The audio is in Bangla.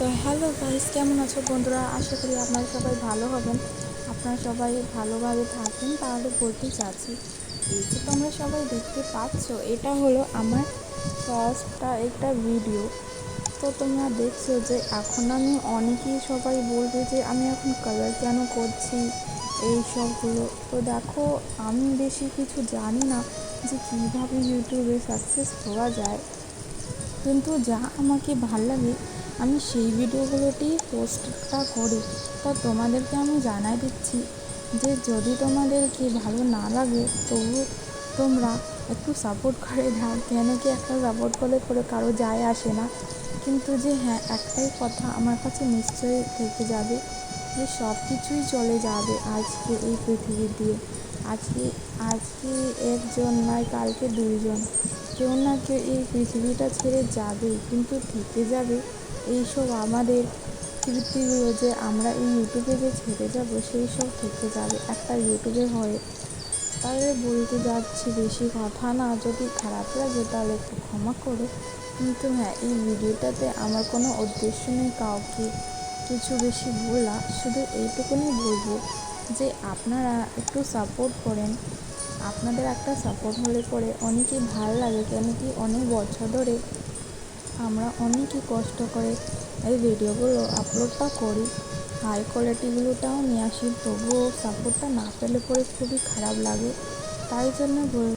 তো হ্যালো গাইস, কেমন আছো বন্ধুরা? আশা করি আপনারা সবাই ভালো হবেন। আপনারা সবাই ভালোভাবে থাকবেন তাহলে বলতে চাচ্ছি, এই যে তোমরা সবাই দেখতে পাচ্ছ, এটা হলো আমার ফার্স্টটা একটা ভিডিও। তো তোমরা দেখছো যে এখন আমি অনেকেই সবাই বলবে যে আমি এখন কালার কেন করছি এই সবগুলো। তো দেখো, আমি বেশি কিছু জানি না যে কীভাবে ইউটিউবে সাকসেস হওয়া যায়, কিন্তু যা আমাকে ভাল লাগে আমি সেই ভিডিওগুলোতেই পোস্টটা করি। তো তোমাদেরকে আমি জানাই দিচ্ছি যে যদি তোমাদেরকে ভালো না লাগে তবু তোমরা একটু সাপোর্ট করে দাও, কেন কি একটা সাপোর্ট করলে পরে কারো যায় আসে না, কিন্তু যে হ্যাঁ একটাই কথা আমার কাছে নিশ্চয়ই থেকে যাবে যে সব কিছুই চলে যাবে আজকে এই পৃথিবী দিয়ে। আজকে আজকে একজন নয়, কালকে দুইজন, কেউ না কেউ এই পৃথিবীটা ছেড়ে যাবেই, কিন্তু থেকে যাবে এইসব আমাদের কীর্তিগুলো, যে আমরা এই ইউটিউবে যে ছেড়ে যাব সেই সব থেকে যাবে একটা ইউটিউবের হয়ে। তাহলে বলতে যাচ্ছি, বেশি কথা না, যদি খারাপ লাগে তাহলে একটু ক্ষমা করো। কিন্তু হ্যাঁ, এই ভিডিওটাতে আমার কোনো উদ্দেশ্য নেই কাউকে কিছু বেশি বলা, শুধু এইটুকুনি বলবো যে আপনারা একটু সাপোর্ট করেন। আপনাদের একটা সাপোর্ট হলে পরে অনেকই ভালো লাগে, কেন কি অনেক বছর ধরে আমরা অনেকই কষ্ট করে এই ভিডিওগুলো আপলোডটা করি, হাই কোয়ালিটিগুলোটাও নিয়ে আসি, তবুও সাপোর্টটা না পেলে পরে খুবই খারাপ লাগে। তাই জন্য বল